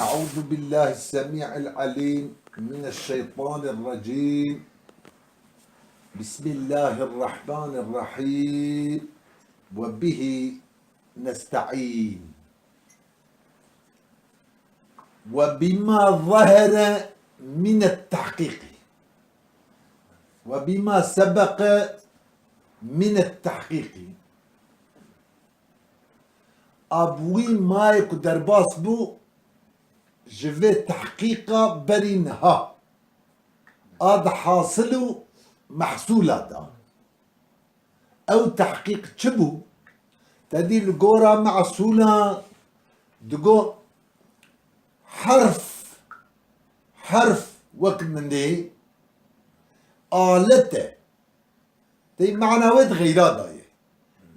أعوذ بالله السميع العليم من الشيطان الرجيم. بسم الله الرحمن الرحيم وبه نستعين. وبما ظهر من التحقيق وبما سبق من التحقيق أبوي ما يقدر باصبو جفي تحقيقا برينها هذا حاصل محصول هذا أو تحقيق شبو تدي الجورا معصولة دقو حرف وقت من دي آلته دي معنوات غير هذا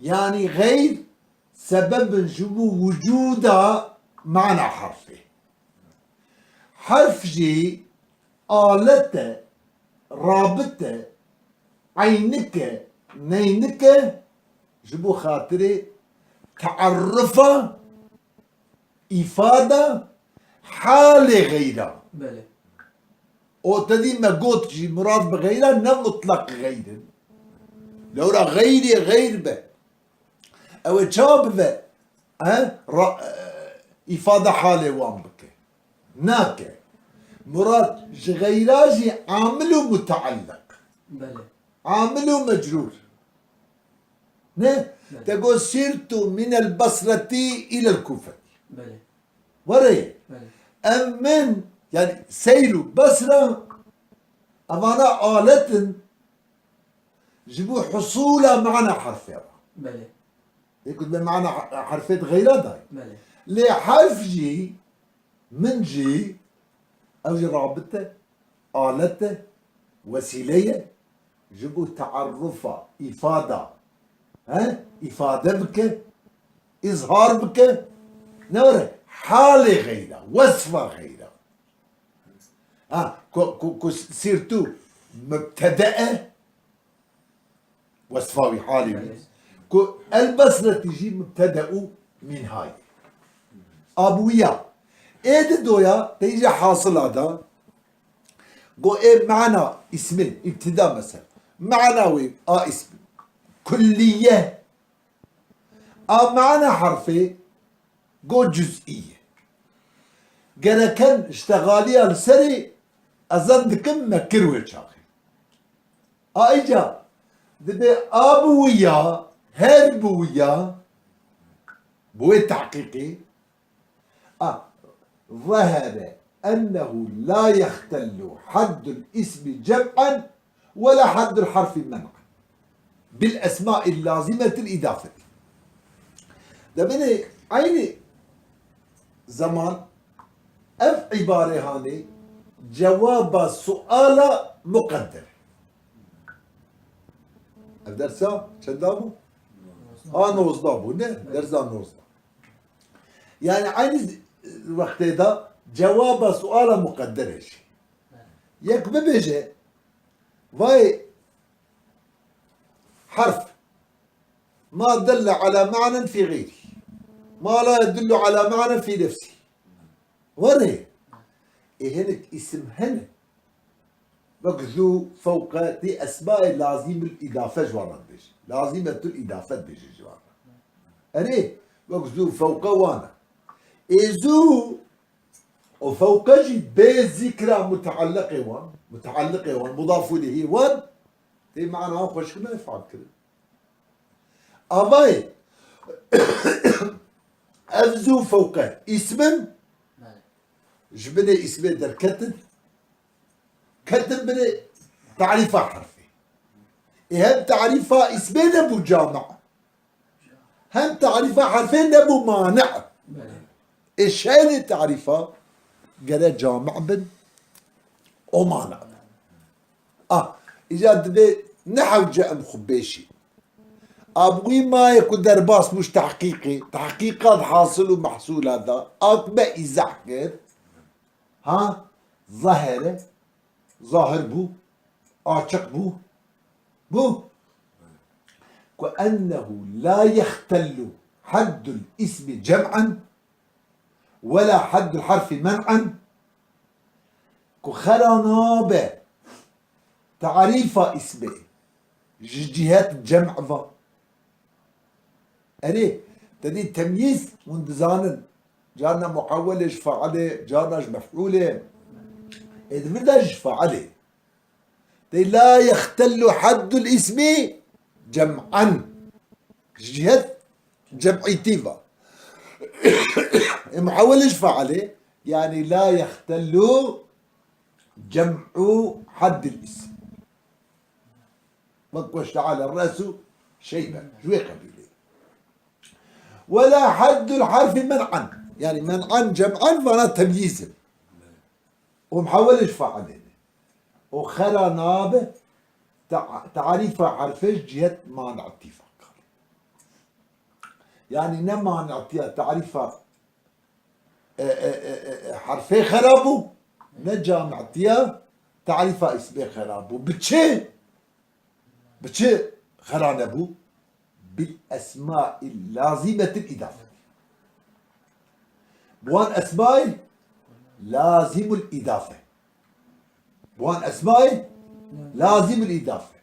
يعني غير سبب جبو وجودها معنى حرفه حرف جي آلته رابطه عينك نينك جبو خاطري تعرفه إفادة حال غيره بله او تدي ما قلت جي مراد بغيره نم مطلق غير لو را غيري غير به او جاب به إفادة حالي وان بك ناك مراد غيراجي عامل متعلق بله عامل مجرور نه تقول سرت من البصرة إلى الكوفة بله وري بله أمن يعني سير بصرة أمانا آلة جبوا حصول معنى حرفين بله يكون بمعنى حرفين غير هذا بله لحرف جي من جي أو جي رابطة آلة وسيلة جبوا تعرفة إفادة إفادة بك إظهار بك نورة حالة غيره وصفة غيره سيرتو مبتدأ وصفاوي حالي البصرة تجي مبتدأ من هاي أبويا إيه دويا تيجي حاصل هذا قو إيه معنى اسم ابتداء مثلا معنوي اسم كلية معنى حرفي قو جزئية قال كان اشتغالية لسري أزندكم مكروي شاخي إجا دبي أبويا هربويا بوي تحقيقي ظهر أنه لا يختل حد الاسم جمعا ولا حد الحرف منعا بالأسماء اللازمة الإضافة ده من عيني زمان أف عبارة هاني جواب سؤال مقدر الدرسة شدابو نوزدابو نه درسة نوزدابو يعني عيني الوقت ده جواب سؤال مقدر شيء يك ببيجي واي حرف ما دل على معنى في غيره ما لا يدل على معنى في نفسه وري هنك اسم هنا بقذو فوق دي اسماء لازم الاضافه جوانا بيجي لازمه الاضافه بيجي جوانا اري بقذو فوق وانا إذو وفوق جي بذكرى متعلقة وان مضاف إليه وان تي معناها خوش ما يفعل كده أباي أفزو فوق اسم جبني اسم در كتب بني تعريفها حرفي هم تعريفها اسمين أبو جامع هم تعريفها حرفين أبو مانع بله ايش هذه تعريفها؟ قال جامع بن ومانع اجا دبي نحو جاء مخبيشي ابوي ما يكون درباس مش تحقيقي تحقيقات حاصل ومحصول هذا اطبع يزحكر ظاهر بو اعشق بو كأنه لا يختل حد الاسم جمعا ولا حد الحرف منعا كخرنابة تعريف اسمه جهات الجمع فا أري تدي التمييز منذ زانن جارنا محول فعله جارنا مفعوله إذا بدأ فعله لا يختل حد الاسم جمعا جهة جمعيتيفا محول فعله يعني لا يختل جمع حد الاسم وقوش تعالى الرأس شيبا شوي قبيله ولا حد الحرف منعا يعني منعا جمعا فانا تمييز ومحول فعله وخلا ناب تعريف حرفش جهة مانع اتفاق يعني نما نعطيها تعريف حرفي خرابو نجا نعطيها تعريف اسمه خرابو بتشي خرانبو بالاسماء اللازمة الإضافة بوان اسماء لازم الإضافة بوان اسماء لازم الإضافة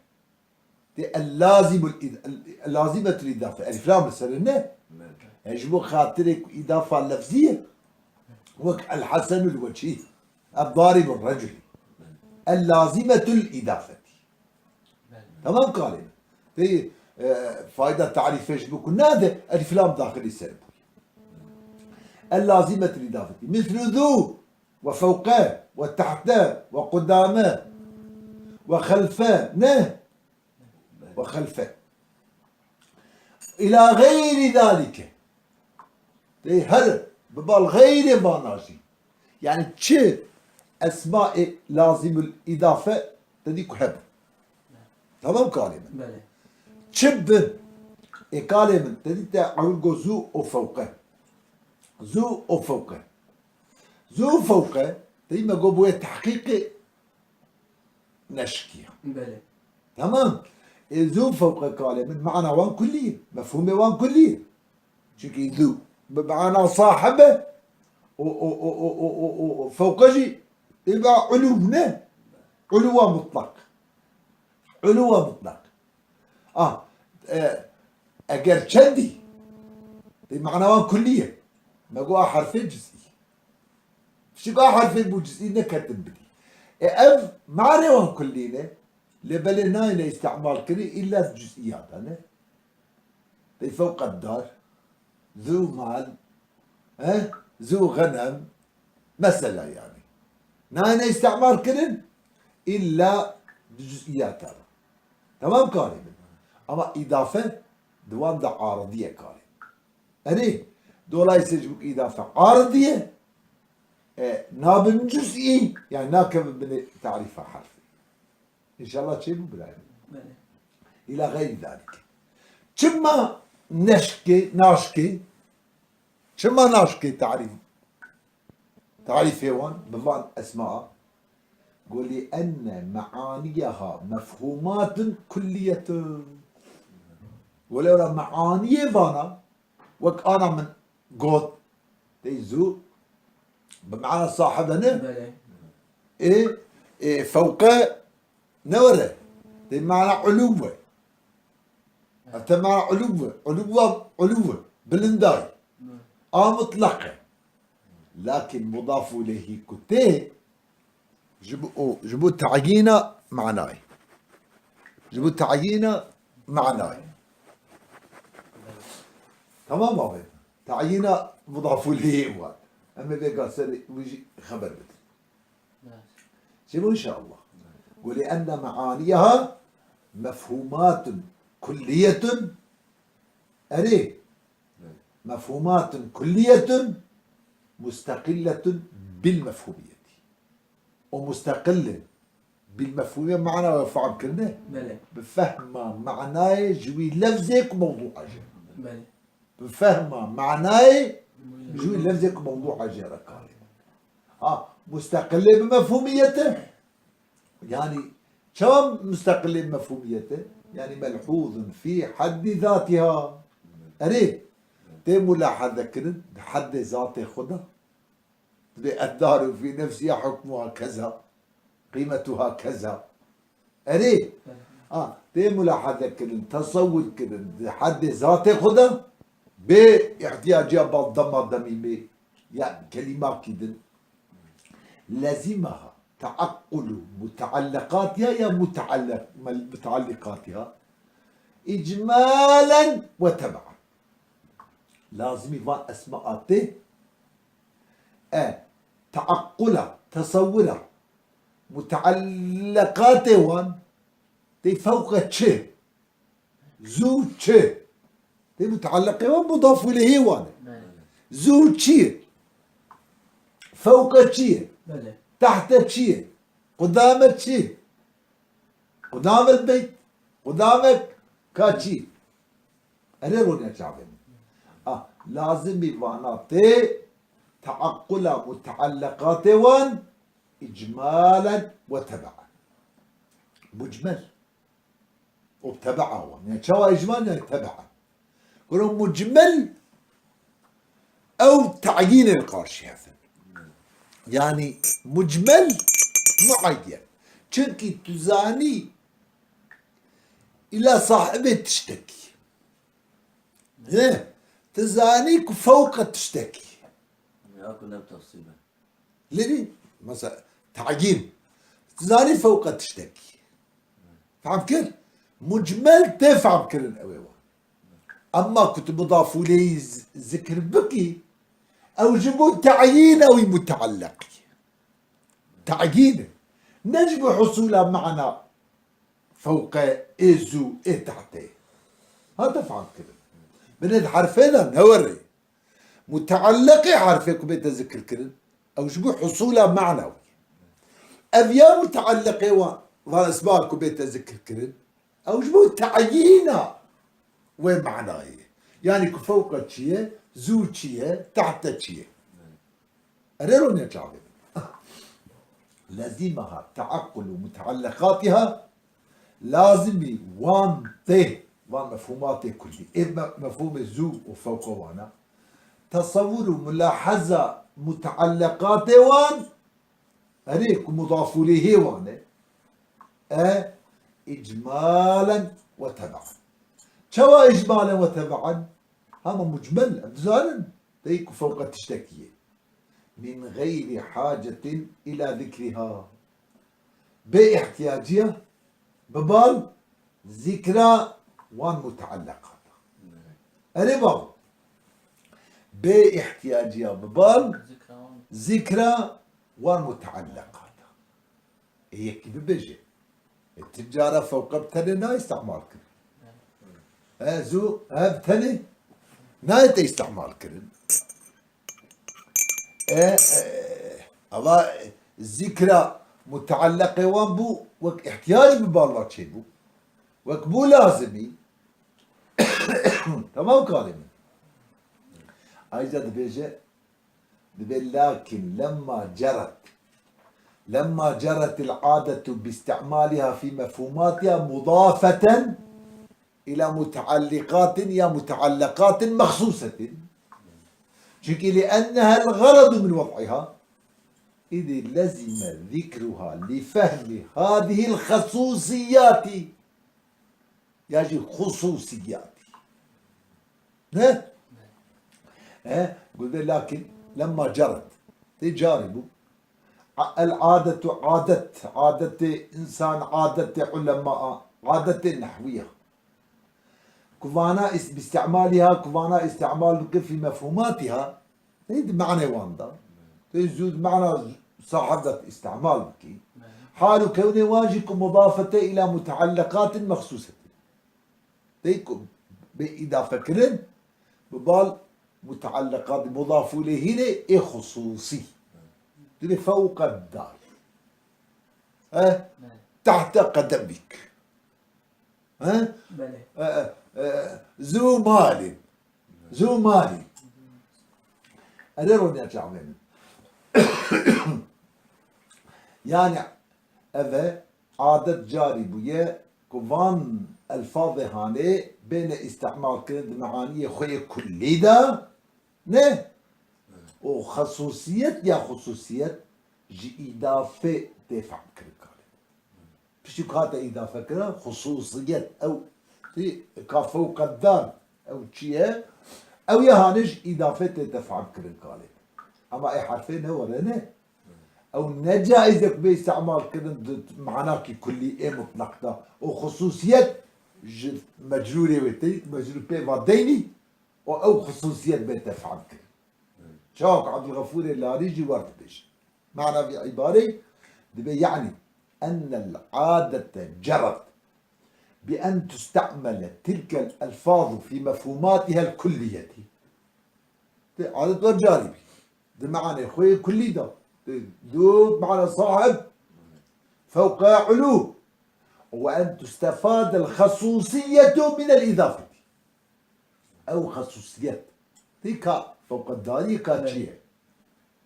اللازمة الإضافة ألف لام مثلا يجب خاطرك إضافة لفظية وك الحسن الوجهي الضارب الرجلي اللازمة الإضافة تمام قالنا في فائدة تعريف ايش بكون هذا ألف لام داخل السلب اللازمة الإضافة مثل ذو وفوقه وتحته وقدامه وخلفه نه وخلفه إلى غير ذلك هر ببال غير باناجي يعني تشي أسماء لازم الإضافة تديك هب تمام كلمة تشب كلمة تدي تعول زو وفوقه زو وفوقه زو فوقه تدي ما جوبوه تحقيق نشكيه تمام ذو فوق كلمة معنى وان كلية مفهومة وان كلية شكي ذو بمعنى صاحبه وفوقجي يبقى علونا علو مطلق علو مطلق اگر شدي بمعنى وان كلية ما جوا حرفين جزئي شكو حرفين بو جزئي نكتب بدي اف معنى وان كلية لبلناين استعمال كري إلا الجزئيات أنا فوق الدار ذو مال ذو غنم مثلا يعني ناين استعمال كري إلا الجزئيات هذا تمام كاري أما إضافة دوام دا عارضية كاري أني دولا يسجبك إضافة عارضية ناب جزئي يعني ناكب من تعريفها حرف إن شاء الله تشيبوا بالعلم إلى غير ذلك شما ناشكي تعريف هيوان بفان أسماء قولي أن معانيها مفهومات كلية ولو معاني فانا وك أنا من قوت تيزو بمعنى صاحبنا إيه فوق نوره بمعنى علوة معنى علوة بلنداي مطلقة لكن مضاف إليه كتيه جبوا تعيينه معناي تمام أبي تعيينه مضاف إليه أما إذا قال سري ويجي خبر بس جيبوا إن شاء الله ولأن معانيها مفهومات كلية أري مفهومات كلية مستقلة بالمفهومية ومستقلة بالمفهومية معنى وفعل كلنا بفهم معناي جوي لفظك موضوع أجر بفهم معناي جوي لفظك موضوع أجر مستقلة بمفهوميته يعني شو مستقلة بمفهوميته يعني ملحوظ في حد ذاتها أري تي ملاحظة كرد بحد ذات خدا الدار في نفسها حكمها كذا، قيمتها كذا. أري دي ملاحظة كده، تصور كده حد ذاته خدا باحتياجها بالضمة ضميمة، يعني كلمات كده لازمها تعقل متعلقاتها يا متعلقاتها إجمالا وتبعا. لازم يبان أسماءاته تعقلها تصورها متعلقاته وان دي فوق تشي زو تشي دي متعلقة وان مضاف إليه وان زو تشي فوق تشي تحت تشي قدام تشي قدام البيت قدامك كاتشي. أنا روني شعبين لازم يباناتي تعقل متعلقات وان إجمالا وتبعا. مجمل وبتبعا وان يعني شو إجمال يعني تبعا. يقولون مجمل أو تعيين القرش هذا يعني مجمل معين چونكي تزاني إلى صاحبه تشتكي تزانيك فوق تشتكي كلها بتفصيلها ليه مثلا تعيين تزاني فوق تشتكي فهم كيف مجمل تفهم كل الأويوة. أما كنت مضاف لي ذكر بكي أو جبوا تعيين أو متعلق تعيين نجم حصولها معنا فوق إيزو إيه تحته. هذا فهم كده من حرفين نوري متعلقة حرفك بيت ذكر كده أو جبوا حصولها معنوي أبيا متعلقة واسمعكم بيت ذكر كده أو جبوا تعيينها وين معناه يعني فوق شيء زو شيء تحت شيء. أريرون يا شعبي لازمها تعقل متعلقاتها لازم وان تي وان مفهوماتي كلي إما مفهوم الزو وفوق وانا تصور ملاحظة متعلقات وان أريك مضاف إليه وانا إجمالا وتبعا. شو إجمالا وتبعا هذا مجمل أبزالا ديك فوق تشتكي من غير حاجة إلى ذكرها باحتياجها ببال ذكرى ومتعلقات أربعة باحتياجها ببال ذكرى ومتعلقات. هي كيف بيجي التجارة فوق بتني نا استعمال كرن زو بتني نا استعمال كرن الله الذكرى متعلقة وان بو وك احتياج ببالله تشيبو وك بو لازمي تمام كلامي أيضا بيجي لكن لما جرت العادة باستعمالها في مفهوماتها مضافة إلى متعلقات يا متعلقات مخصوصة لأنها الغرض من وضعها إذ لزم ذكرها لفهم هذه الخصوصيات يجي خصوصيات قلت لكن لما جرت تجارب العادة عادة إنسان عادة علماء عادة نحوية كفانا باستعمالها كفانا استعمال في مفهوماتها هيد معنى واندا تزود معنى صاحبة استعمال بكي حال كون واجب مضافة إلى متعلقات مخصوصة ديكم إذا فكرن ببال متعلقات مضاف إليه هنا خصوصي تبي فوق الدار تحت قدمك ذو مال أدرون يا شعبين يعني هذا عادة جاري بويا كوان الفاظ هاني بين استعمال كلمة معانية خويا كلي دا نه وخصوصية يا خصوصية جي إضافة تفهم كركالي بشي كاتا إضافة كرا خصوصية أو كفوق الدار أو شيء أو يهانج إضافة تفهم كركالي أما أي حرفين هو رنا أو نجائزك باستعمال كلمة معناك كلي إيه مطلق ده وخصوصية مجرورة وتي مجرور بي وديني أو خصوصية بتفعل كده شاك عبد الغفور اللاريجي وردش معنى في عبارة يعني أن العادة جرت بأن تستعمل تلك الألفاظ في مفهوماتها الكلية عادة والجاربي ده معنى خوي كلي ده دو معنى صاحب فوق علو وأن تستفاد الخصوصية من الإضافة أو خصوصية دي كا فوق الداري كاتشيه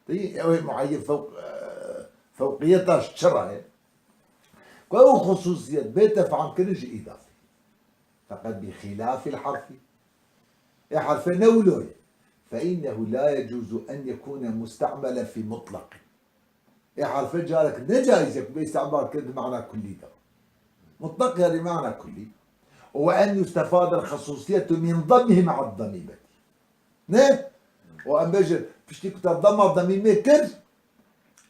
دي أو معين فوق فوقية الشرع أو خصوصية بيت فعن كل شيء إضافي فقط بخلاف الحرف حرف نولوي فإنه لا يجوز أن يكون مستعملا في مطلق حرف جارك نجايزك باستعمال كلمة معنى كلي ده مطلق يعني معنى كلي وأن يستفاد الخصوصية من ضمه مع الضميمة نه وأن بيجي بشتي كنت الضمة ضميمة كر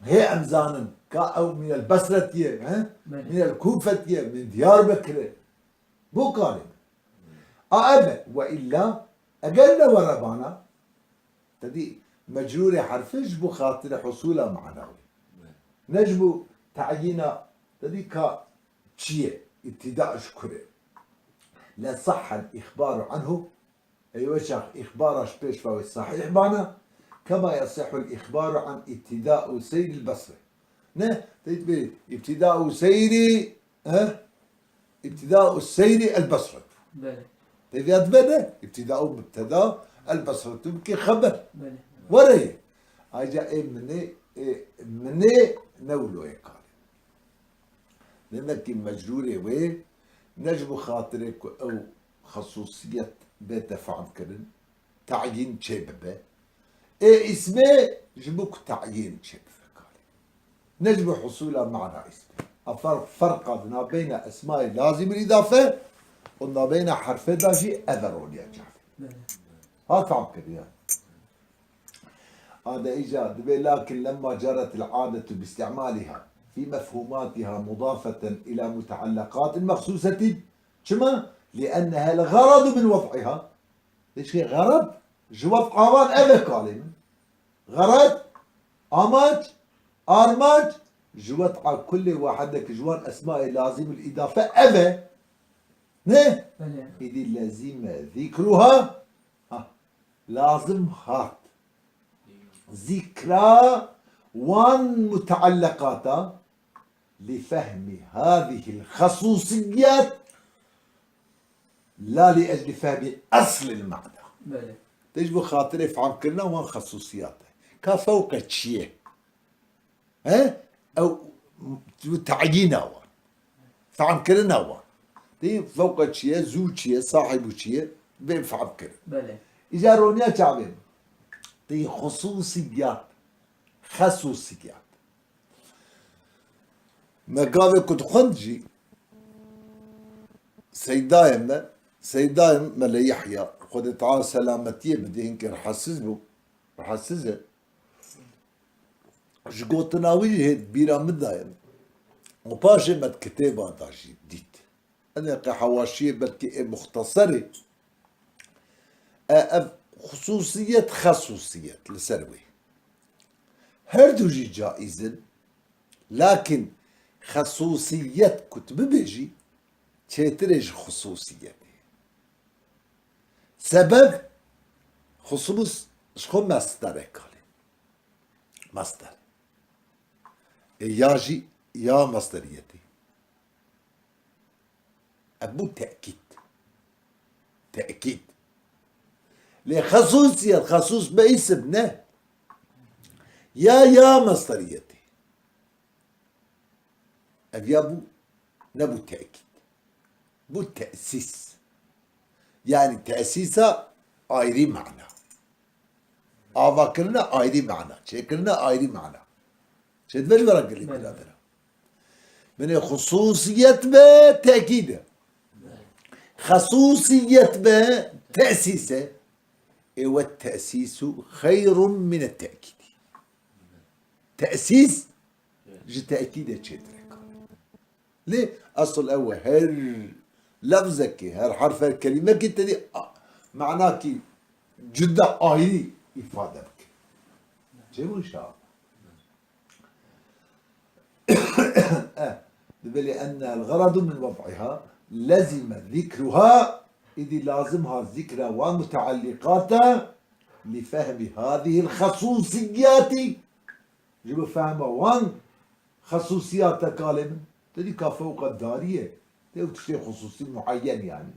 هي أمزانا أو من البصرة من الكوفة من ديار بكر بو قالب أبا وإلا أقل وربانا تدي مجرور حرفش بخاطر حصول معنوي نجبو تعيينا تدي كا شيء ابتداء شكره لا صح الإخبار عنه أيوة شيخ إخبار شبيش فهو صحيح معنا كما يصح الإخبار عن ابتداء سير البصرة نه تدي ابتداء سير ابتداء السير البصرة تدي أتبنى ابتداء مبتدا البصرة تبكي خبر وري أجا مني نولو يقال لأنك مجرورة وين نجم خاطرك أو خصوصية بيت فعل كرن تعيين شبابه اسمه جبوك تعيين شبابه نجم حصولها معنى اسمه فرق ما بين أسماء لازم الإضافة وما بين حرف داجي أذرون يا جعفر هذا فعل كرن هذا إيجاد لكن لما جرت العادة باستعمالها في مفهوماتها مضافة إلى متعلقات مخصوصة شما؟ لأنها الغرض من وضعها ليش هي غرض؟ جواب عوان أذى كلمة غرض أماج أرماج جوات على كل واحدك جوان أسماء لازم الإضافة أذى نه إذا لازم ذكرها لازم هات ذكرى ومتعلقاتها لفهم هذه الخصوصيات لا لأجل فهم أصل المعنى تجب خاطر فهم كلنا وان خصوصياته كفوق شيء أو تعيينه فهم كلنا وان دي فوق شيء زوج شيء صاحب شيء بفهم كلنا إذا رونيا تعبين دي خصوصيات خصوصيات مقابل كنت خنجي سيدايم ملا يحيى خد تعالى سلامتيه بدي ينكر حسزه جقوتنا وجهت بيرا مدايم وباشي مت كتابة داشي ديت أنا كحواشية بلكي مختصرة خصوصية لسروي هردوجي جائزة لكن خصوصية كتب بيجي تشتريج خصوصية سبب خصوص شخو مصدر كالي مصدر ياجي يا مصدريتي أبو تأكيد لخصوصية خصوص باسم نه يا مصدريتي أبيابو نبو تأكيد بو تأسيس يعني تأسيسها آيري معنى آواكرنا آيري معنى شكلنا آيري معنى شد بل ورق اللي بله. بلادنا من خصوصية به تأكيده خصوصية به تأسيسه والتأسيس خير من التأكيد تأسيس جي تأكيد تشترك ليه أصل أول هر لفظك هر حرف الكلمة كنت دي معناك جدا آيري إفادتك جيبوا إن شاء الله لأن الغرض من وضعها لزم ذكرها إذ لازمها ذكر ومتعلقاتها لفهم هذه الخصوصيات جب فهم وان خصوصيات كلمة تدي كفوق الدارية تشتري خصوصي معين يعني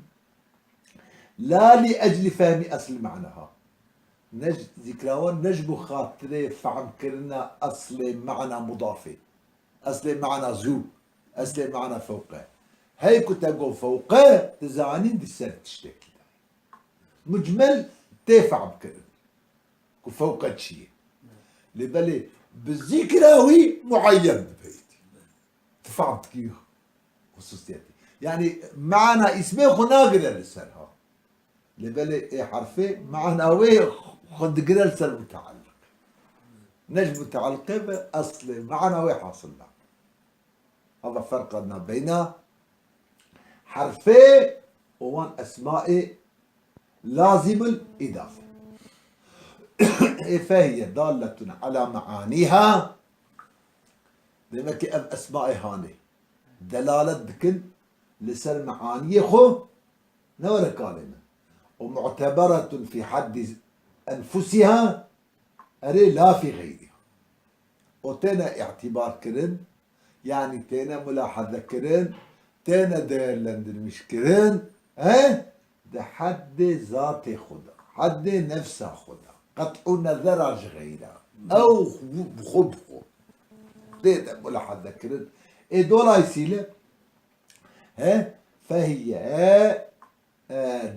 لا لأجل فهم أصل معناها ذكرها نجب خاطره فهم كرنا أصل معنى مضافه أصل معنى زو أصل معنى فوقه هاي كنت أقول فوقه تزانين دي السنة تشتكي مجمل تفع بكرن فوق الشيء لبالي بالذكراوي معين ببيتي تفعمت كيف خصوصياتي يعني معنى اسمه خناقل لسانها لبالي ايه حرفي معنى وي خد قرل سر متعلق نجم متعلقه بأصل معنى وي حاصل له هذا فرقنا بين حرفي وان اسماء لازم الإضافة فهي دالة على معانيها لما كأب أسماء هاني دلالة دكن لسر معاني خو نورا كلمة ومعتبرة في حد أنفسها أري لا في غيرها وتنا اعتبار كرن يعني تنا ملاحظة كرن تنا ديرلند مش كرن ده حد ذات خدا حد نفسه خدا قطع نظر غيره او خود خود ده ملاحظة كرن ايه دولا يسيله فهي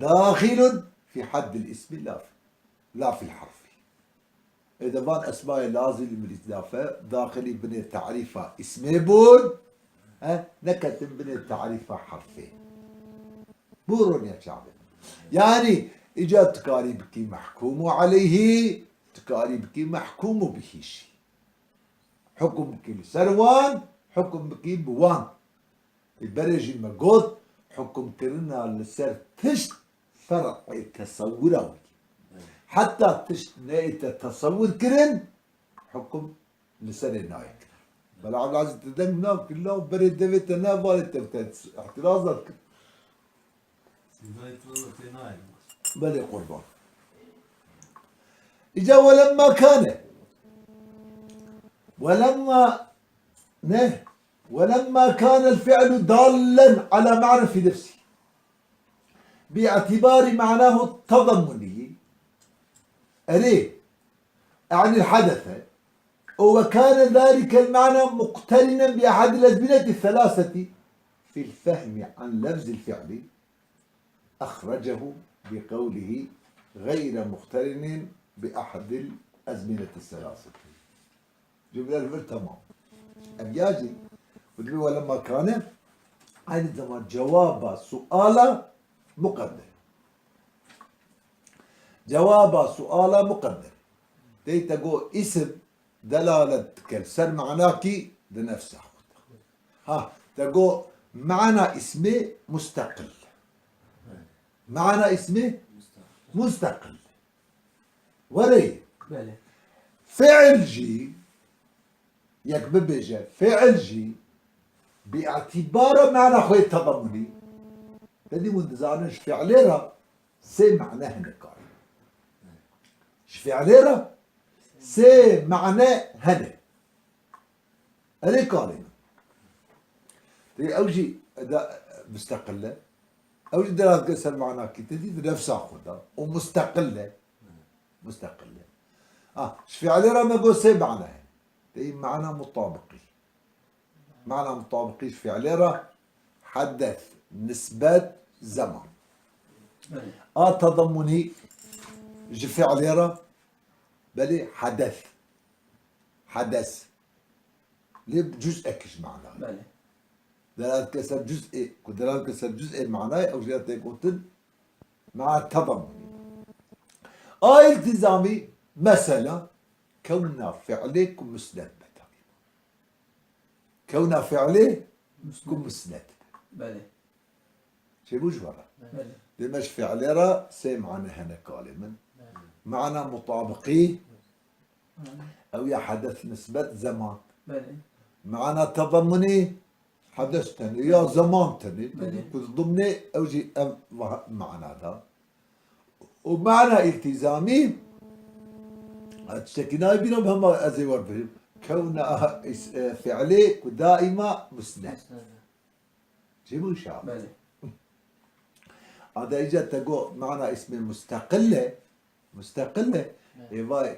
داخل في حد الاسم لا في الحرف إذا بان أسماء لازم من الإضافة داخلي بني تعريفها اسمي بون نكتب بني تعريفها حرفين بورون يا شعبي يعني إجا تكاريبك محكوم عليه تكاريبك محكوم به شيء حكمك لسروان حكمك بوان البرج المقود حكم كرنا لسر تشت فرق تصوره حتى تشت نايت تصور كرن حكم لسر النايك بل عبد العزيز تدمنا كله برد دفتنا بالت احترازك بل قربان إجا ولما كان الفعل دالا على معنى في نفسه باعتبار معناه التضمني أريه عن الحدث وكان ذلك المعنى مقترنا بأحد الأزمنة الثلاثة في الفهم عن لفظ الفعل أخرجه بقوله غير مقترن بأحد الأزمنة الثلاثة جملة الفعل تمام أبياجي ولما كان عندما جواب سؤال مقدر جواب سؤال مقدر تي تقول اسم دلالة كالسر معناكي لنفسه تقول معنى اسمه مستقل معنى اسمه مستقل وري بله فعل جي يكبب بيجا فعل جي باعتبار معنى خوي التضمني تدي مندزانش فعليرا سي معناه هنا فعليرا سي معناه هنا هذه كلمة أوجي مستقلة أوجي دلالة كسر معناه كتدي نفسها خدها ومستقلة مستقلة فعليرا ما يقول سي معناه دي معنى مطابقي معنى مطابقي فعليرا حدث نسبة زمان تضمني فعليرا بل حدث ليه جزء كش معناه بله دلالة كسر جزء ودلالة كسر جزء معناه أو جهة يكون مع التضمن التزامي مثلا كون فعلك مسند كون فعله مسند بله شي بوجورا بله لمش فعل را سي معنى هنا كالما معنى مطابقي أو يا حدث نسبة زمان بله معنى تضمني حدث تاني يا زمان تاني بله. ضمني أو جي معنى هذا ومعنى التزامي اشتكينا بينا بهم أزيور بهم كون فعلي دائما مسند جيبوا شعب بله هذا اجى تقول معنى اسم مستقلة يبقى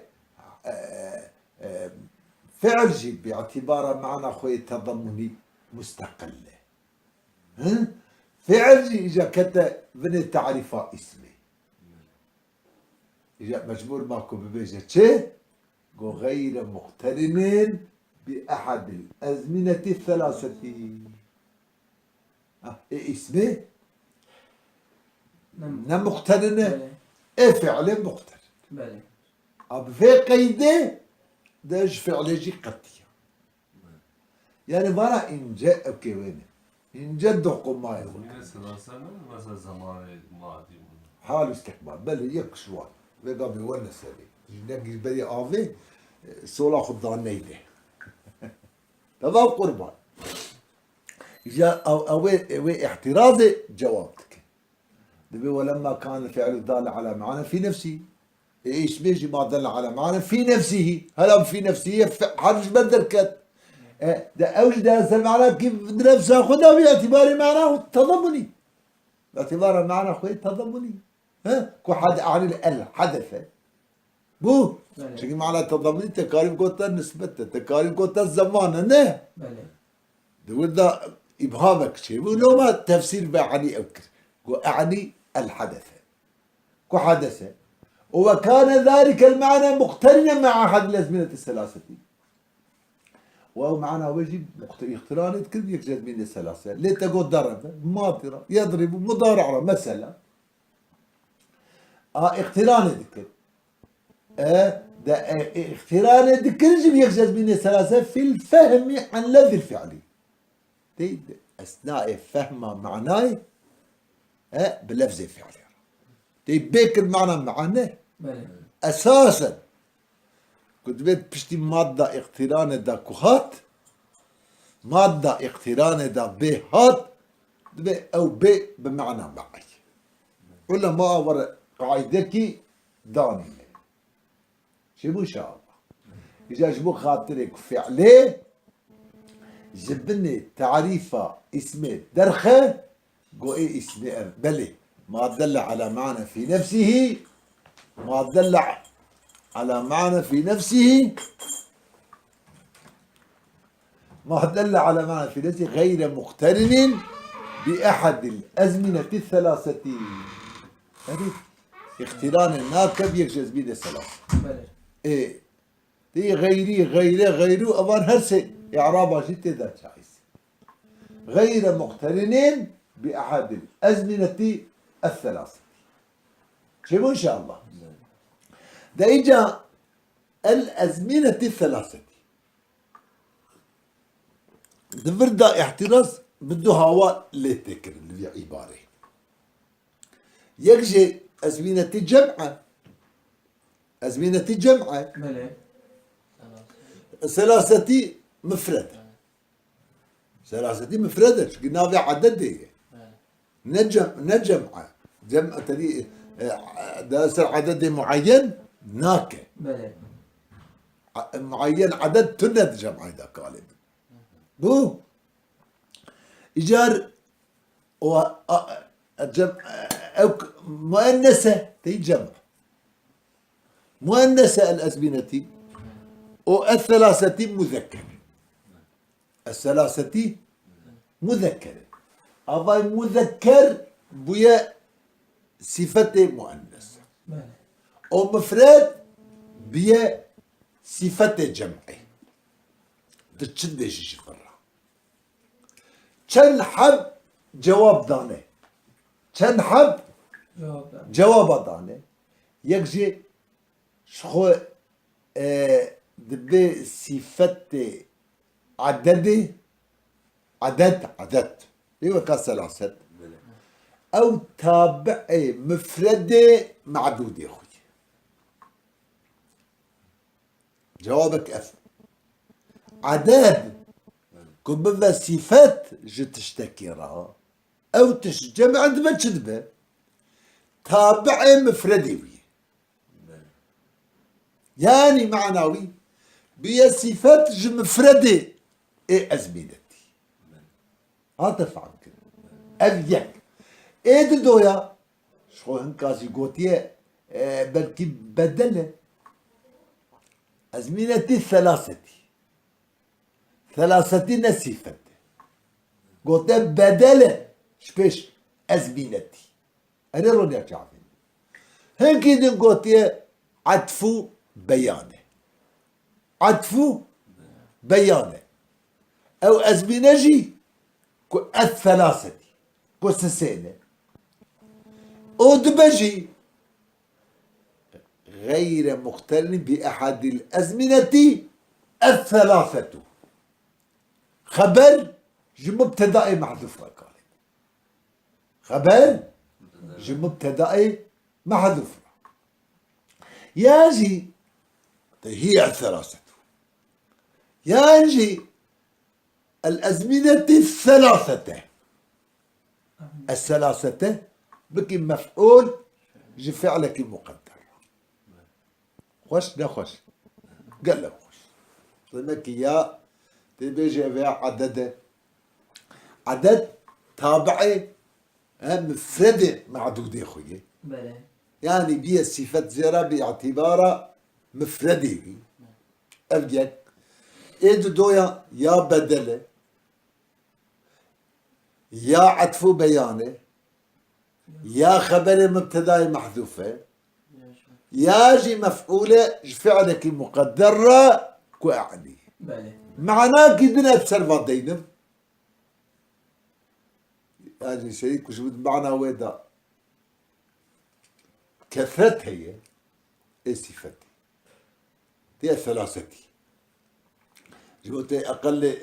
فعل جي باعتباره معنى خوي تضمني مستقلة ها فعل جي اجى كتا بني تعريفه اسمي اجى مجبور ماكو ببيجة شيء غير مقترن بأحد الأزمنة الثلاثة اسمه نم مقترنة بله فعل مقترن بله أب في قيده داش فعل جي قطية يعني برا إن جاء أوكي وين إن جد ما يقول من سلاسل مثلا زمان ماضي حال استقبال بل يكشوان بقى بيونا سبي نجي بدي آفي سولا خدان نيده تمام قربان جاء أو احترازي جوابتك دبي ولما كان الفعل الدال على معنى في نفسه ايش بيجي ما دل على معنى في نفسه هلا في نفسه حرف بدركت ده اوجد هذا المعنى كيف نفسه خذها باعتبار معناه التضمني باعتبار معنى اخوي تضمني ها كو حد عن الحدث بو شكل معنى تضمني تكاريم قوتا نسبته تكاريم قوتا الزمان نه بله دول ده ابهامك شيء ولو ما تفسير بعني اوكر كو اعني الحدث كو حدث وكان ذلك المعنى مقترنا مع احد الازمنه الثلاثه وهو معنى وجب اقتران كل يكجد من الثلاثه لتقول ضرب ماضي يضرب مضارع مثلا اقتران ذكر ده اقتران ذكر يجب يكجد من الثلاثه في الفهم عن لذ الفعل اثناء فهم معناه بلفظ الفعل بيك المعنى معناه بله اساسا كنت بيت بشتي مادة اقتران دا كوهات مادة اقتران دا بهات او بي بمعنى معي ولا ما ور قاعدتي داني شبو ان شاء الله اذا جبو خاطرك فعليه جبني تعريفه اسمه درخه قو ايه اسمه بلي ما دل على معنى في نفسه ما دل على معنى في نفسه ما دل على معنى في نفسه غير مقترن بأحد الأزمنة الثلاثة هذه اقتران الناكب يكجز بين الثلاثة بله ايه دي غيره أبان هرسي إعرابها جيت ذات شايس غير مقترنين بأحد الأزمنة الثلاثة شوفوا إن شاء الله ده إجا الأزمنة الثلاثة ده فردا احتراز بده هوا للذكر اللي عبارة يجي أزمنة الجمعة أزمنة الجمعة بله ثلاثة مفردة ثلاثة مفردة قلنا في عدد دي نجمع جمع تري ده صار عدد معين ناكه بله معين عدد تند جمع إذا قالب بو إيجار و جمع أو مؤنثة تي جمع مؤنثة الأزمنة والثلاثة مذكرة الثلاثة مذكرة أبا مذكر بيا صفة مؤنث بله ومفرد بيه صفة جمعي تتشدش شفرة كان حب جواب دانه كان حب جواب دانه يكجي شخو دبي صفة عدد ايوه كسلاسة بله او تابع مفرد معدود يا اخوي جوابك اف عدد كن بذا صفات تشتكي راها او تشجمع عند ما تشدبه تابع مفردي بله يعني معناوي بيا صفات مفردة ازمنتي هذا فهم كده ابيك ايه دويا شو هنكاسي قوتيه بلكي بدله ازمنتي ثلاثتي نسيفت قلت بدله شبيش ازمنتي انا روني اتعافين هنكي دين قوتيه عطفو بيانه عطفو بيانه او ازمنجي الثلاثة كوسسينة ودبجي غير مقترن بأحد الأزمنة الثلاثة خبر مبتدأ محذوف قال خبر مبتدأ محذوف يجي هي الثلاثة يجي الأزمنة الثلاثة بكي مفعول جي فعلك مقدر خوش ده خوش قال له خوش لأنك يا تبيجي فيها عدد تابعي مفردة معدودة يا خويا بله يعني بيها صفة زيرة باعتبارها مفردة أبجد إيدو دويا يا بدله يا عطف بيانه يا خبر مبتدأ محذوفة يا جي مفعولة فعلك مقدرة كأعني بله معناه كدنا بسرفات دينم يعني شيء كش معنى ويدا كثرت هي صفتي هي ثلاثتي جبت أقل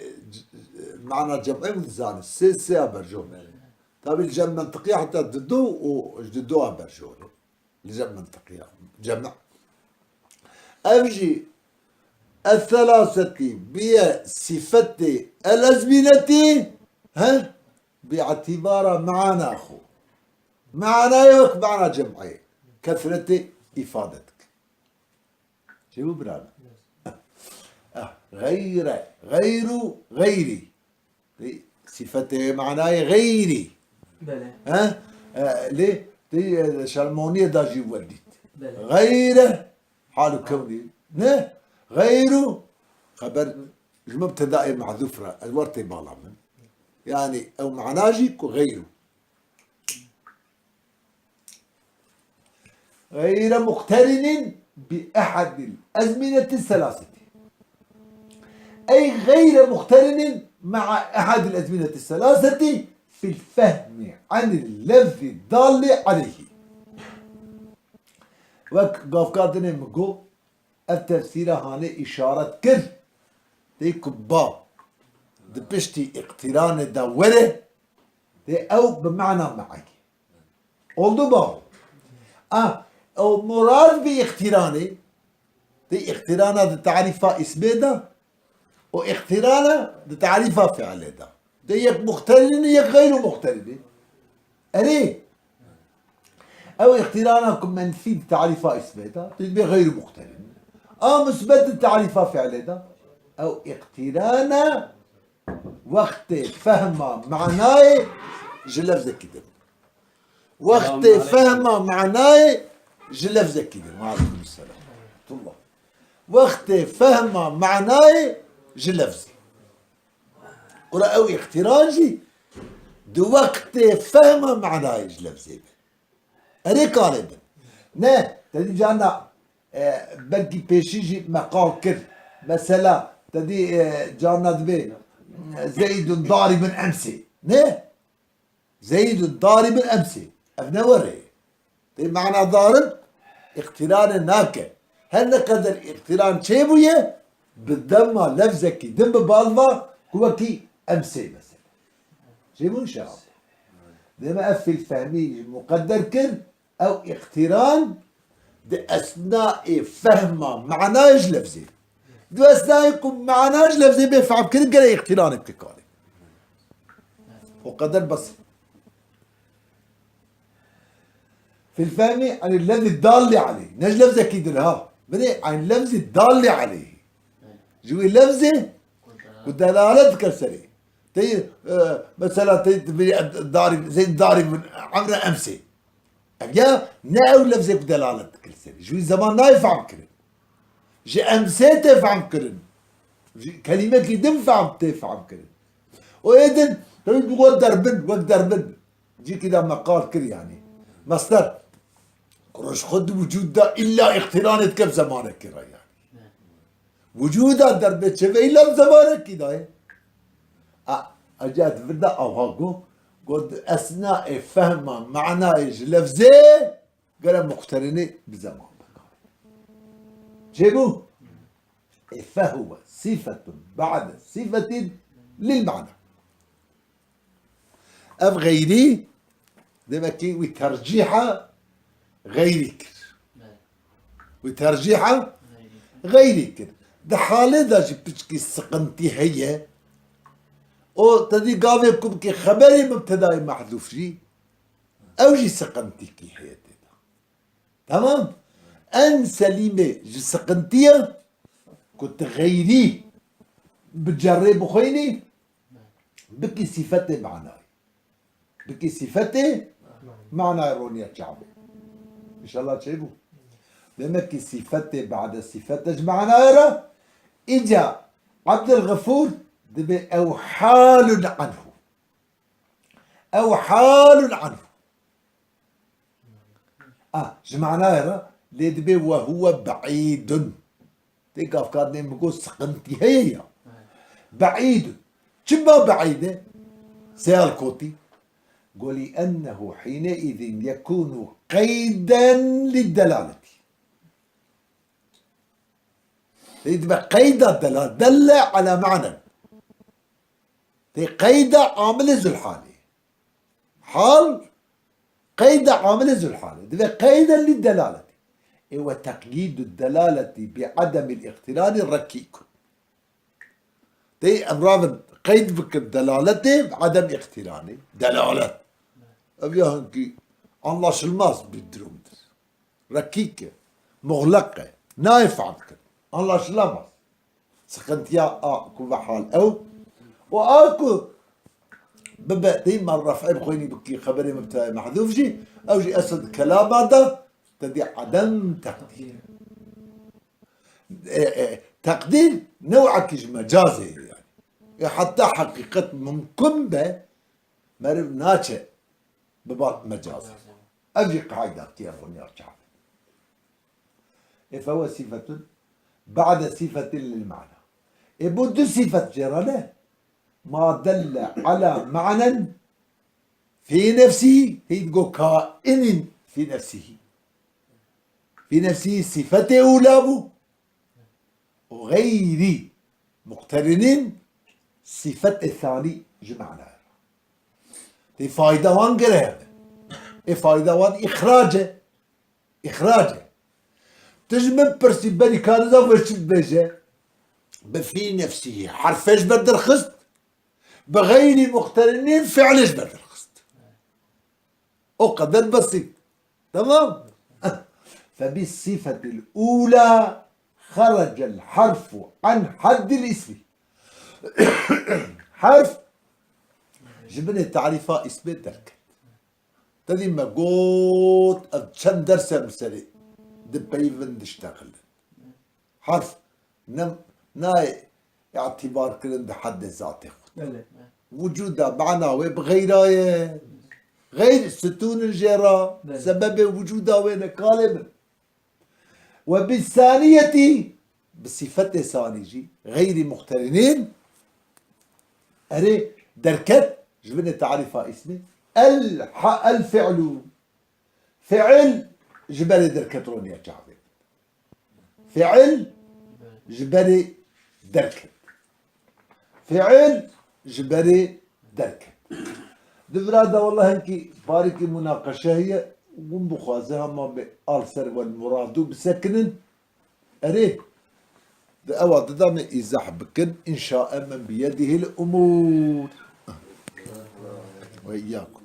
معنى جمعي متزان سي برجون طيب الجمع منطقية حتى ضدو وجددوها برجون الجمع منطقية جمع أمشي الثلاثة بصفة الأزمنة ها باعتبار معنى أخو معنى يوك معنى جمعي كثرة إفادتك شو برانا غيري صفته معناه غيري بله ها ليه دي شرمونية داجي وديت بله غيره حاله كوني نه غيره خبر مبتدأ محذوف الورتي بالا من يعني او معناجي غيره غير مقترن بأحد الأزمنة الثلاثة أي غير مقترن مع أحد الأزمنة الثلاثة في الفهم عن اللفظ الدال عليه وقف قادنا مقو التفسير هاني إشارة كر دي كبا دبشتي اقتران دوره دي أو بمعنى معي oldu mu? O مراد باقترانه دي اقترانه دي تعريفها اسمه ده واقترانه دي تعريفها فعله ده دي يك مقترن يك غير مقترن أري أو اقترانه منفي دي تعريفها اسمه ده دي غير مقترن مثبت دي تعريفها فعله ده أو اقترانه وقت فهم معناه جلف كده وقت فهم معناه جلف كده وعليكم السلام ورحمة الله وقت فهم معناه جلف ورأوا اختراجي دو وقت فهم معناه جلف زي أري قالب نه تدي جانا بلكي بيشيجي مقال كر مثلا تدي جاند بي زيد ضارب أمسي نه زيد ضارب أمسي أبنا وري معنى ضارب اقتران ناكل هل قدر اقتران شيبوية بالدم لفظك دم بالما هو كي أمسي مثلا شيبو إن شاء الله لما أفي الفهمي مقدر كن أو اقتران بأثناء فهم معناش لفظي دو أثناء يكون معناش لفظي بيفهم كن قال اقتران ابتكاري وقدر بس في الفهم عن الذي الدال عليه نج لفظة كيدرها بدي عن اللفظ الدال عليه جوي لفظه ودلالة كسري تي مثلا تي ضارب زي الضارب عمرو أمسي يا ناو لفظك بدلالة كسري جوي زمان لا يفهم كرن جي أمسي تفهم كرن كلمة كي دم تفهم كرن وإذن تريد وقدر بن جي كده مقال كر يعني مصدر كرش خد وجود ده إلا اقتران كيف زمانك كرا يعني وجوده دربت شبه إلا زمانك كده أجاد فردا أو هاكو قد أثناء فهم معناه لفظه قال مقترنة بزمان جيبو فهو صفة بعد صفة للمعنى أف غيري دائما كي وترجيحها غيرك وترجيحها غيرك ده حالة ده جبتك سقنتي هي او تدي قابلكم كي خبري مبتدأ محذوف جي او جي سقنتي كي هي تمام ان سليمة جي سقنتية كنت غيري بتجرب خيني بكي صفتي معناي بكي صفتي معناي رونية شعبي ان شاء الله تشيبوا لما كي صفتي بعد صفتي معناي اجا عبد الغفور دبي أو حال عنه أو حال عنه جمعناه لي دبي وهو بعيد تيك أفكار نيم بقول سقنتي هي بعيد شبه بعيدة سيال كوتي قولي أنه حينئذ يكون قيدا للدلالة يدبي قيد الدلالة دل على معنى قيد عامل ذو الحالة حال قيد عامل ذو الحالة ده قيدا للدلالة هو تقييد الدلالة بعدم الاقتران الركيك دي أمراض قيد بك الدلالة بعدم اقتران دلالة أبيها هنكي الله شلماس بالدروم ركيكة مغلقة نايف عنك الله شلماس سخنت يا أكو بحال أو واكو ببقتي مرة في بخويني بكي خبري مبتاعي محذوف جي او جي اسد كلام هذا تدي عدم تقدير تقدير نوعك مجازي يعني حتى حقيقة ممكن به مرب ناتشة ببعض مجازي اجي قاعدة اختيار يرجع فهو صفة بعد صفة للمعنى بود صفة جرانه ما دل على معنى في نفسه هيدقو كائن في نفسه في نفسه صفته أولابه وغير مقترن صفة الثاني جمعنا دي فايدة وان قريب فايدة وان إخراجه تجمع برسي بالي كان ذا وشد بيجه بفي نفسه حرفش بدر خست بغير مقترنين فعلش بدر خست وقدر بسيط تمام فبالصفة الأولى خرج الحرف عن حد الاسم حرف جبنا التعريفات اسم درك تدي ما قوت أتشن درس مسألة دبيفن دشتغل حرف نم ناي اعتبار كلن بحد ذاته وجوده معناه بغيره غير ستون الجيرة سبب وجوده وين كالب وبالثانية بصفة ثانية غير مقترنين أري دركت جبنا تعريفها اسمي الفعل فعل جبالي دركترون يا شعبي فعل جبالي دركت فعل جبالي دركت دفرادا والله انكي بارك مناقشة هي ومبخازها ما بألسر والمراد بسكن أريه أود دام إذا حبكن إن شاء من بيده الأمور وإياكم.